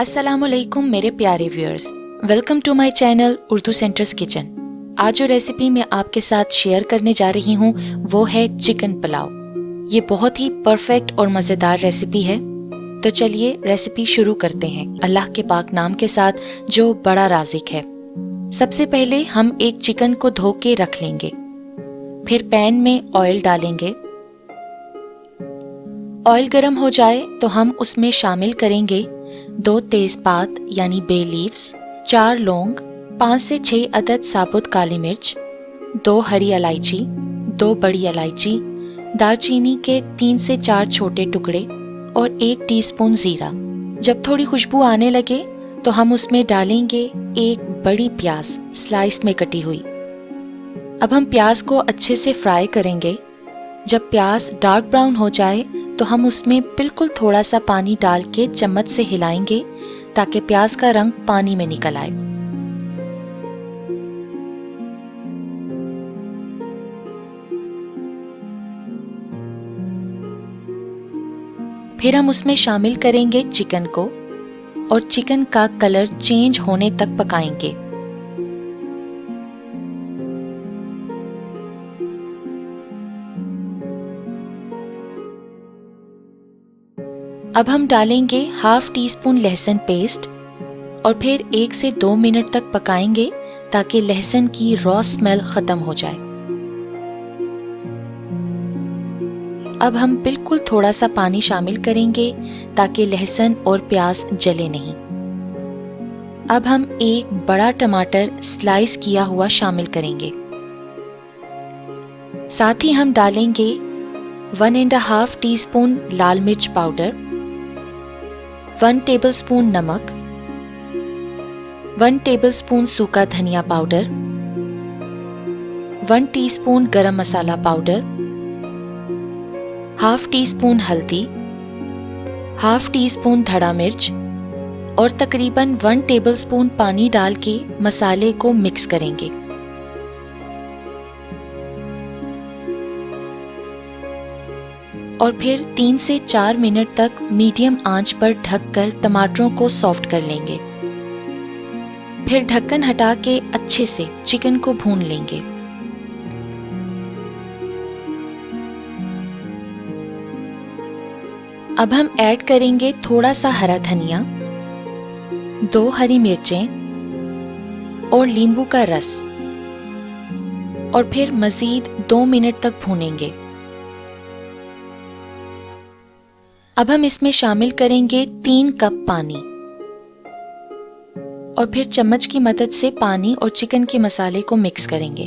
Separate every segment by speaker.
Speaker 1: अस्सलामुअलैकुम मेरे प्यारे viewers, welcome to my channel Urdu centre's kitchen. आज जो रेसिपी मैं आपके साथ शेयर करने जा रही हूँ वो है चिकन पुलाव। ये बहुत ही परफेक्ट और मज़ेदार रेसिपी है। तो चलिए रेसिपी शुरू करते हैं अल्लाह के पाक नाम के साथ जो बड़ा राज़िक है। सबसे पहले हम एक चिकन को धो के रख लेंगे। फिर पैन में ऑयल डालेंगे। ऑयल गर्म हो जाए तो हम उसमें शामिल करेंगे 2 तेजपात यानी बे लीव्स, 4 लौंग, 5 से 6 अदद साबुत काली मिर्च, 2 हरी इलायची, 2 बड़ी इलायची, दालचीनी के 3 से 4 छोटे टुकड़े और 1 टीस्पून जीरा। जब थोड़ी खुशबू आने लगे तो हम उसमें डालेंगे एक बड़ी प्याज स्लाइस में कटी हुई। अब हम प्याज को अच्छे से फ्राई करेंगे। जब प्याज डार्क ब्राउन हो जाए तो हम उसमें बिल्कुल थोड़ा सा पानी डाल के चम्मच से हिलाएंगे ताकि प्याज का रंग पानी में निकल आए। फिर हम उसमें शामिल करेंगे चिकन को और चिकन का कलर चेंज होने तक पकाएंगे। अब हम डालेंगे हाफ टी स्पून लहसुन पेस्ट और फिर 1 से 2 मिनट तक पकाएंगे ताकि लहसुन की रॉ स्मेल खत्म हो जाए। अब हम बिल्कुल थोड़ा सा पानी शामिल करेंगे ताकि लहसुन और प्याज जले नहीं। अब हम एक बड़ा टमाटर स्लाइस किया हुआ शामिल करेंगे। साथ ही हम डालेंगे 1.5 टीस्पून लाल मिर्च पाउडर, 1 टेबलस्पून नमक, 1 टेबलस्पून सूखा धनिया पाउडर, 1 टीस्पून गरम मसाला पाउडर, हाफ टी स्पून हल्दी, हाफ टी स्पून धड़ा मिर्च और तकरीबन 1 टेबलस्पून पानी डाल के मसाले को मिक्स करेंगे। और फिर 3 से 4 मिनट तक मीडियम आंच पर ढककर टमाटरों को सॉफ्ट कर लेंगे। फिर ढक्कन हटा के अच्छे से चिकन को भून लेंगे। अब हम ऐड करेंगे थोड़ा सा हरा धनिया, 2 हरी मिर्चें और नींबू का रस और फिर मजीद 2 मिनट तक भूनेंगे। अब हम इसमें शामिल करेंगे 3 कप पानी और फिर चम्मच की मदद से पानी और चिकन के मसाले को मिक्स करेंगे।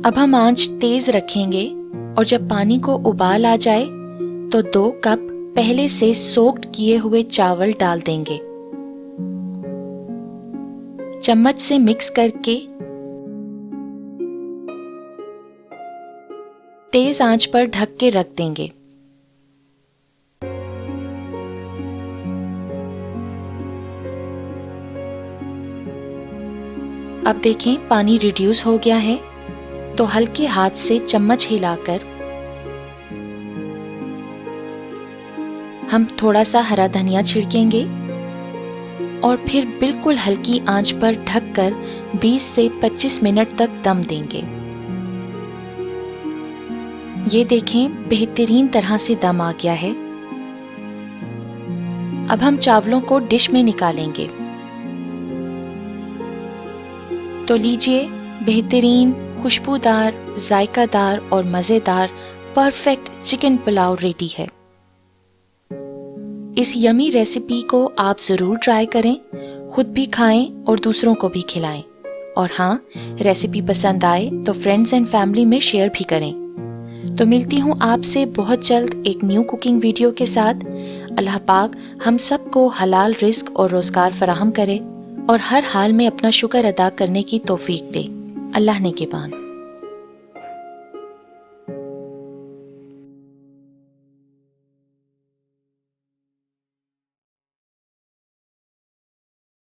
Speaker 1: अब हम आंच तेज रखेंगे और जब पानी को उबाल आ जाए तो 2 कप पहले से सोक्ड किए हुए चावल डाल देंगे। चम्मच से मिक्स करके तेज आंच पर ढक के रख देंगे। अब देखें पानी रिड्यूस हो गया है तो हल्के हाथ से चम्मच हिलाकर हम थोड़ा सा हरा धनिया छिड़केंगे और फिर बिल्कुल हल्की आंच पर ढककर 20 से 25 मिनट तक दम देंगे। ये देखें बेहतरीन तरह से दम आ गया है। अब हम चावलों को डिश में निकालेंगे। तो लीजिए बेहतरीन, खुशबूदार, जायकादार और मज़ेदार परफेक्ट चिकन पुलाव रेडी है। इस यमी रेसिपी को आप ज़रूर ट्राई करें, खुद भी खाएं और दूसरों को भी खिलाएं। और हाँ, रेसिपी पसंद आए तो फ्रेंड्स एंड फैमिली में शेयर भी करें। तो मिलती हूँ आपसे बहुत जल्द एक न्यू कुकिंग वीडियो के साथ। अल्लाह पाक हम सबको हलाल रिज्क और रोज़गार फराहम करे और हर हाल में अपना शुक्र अदा करने की तौफीक दे। अल्लाह ने के बान।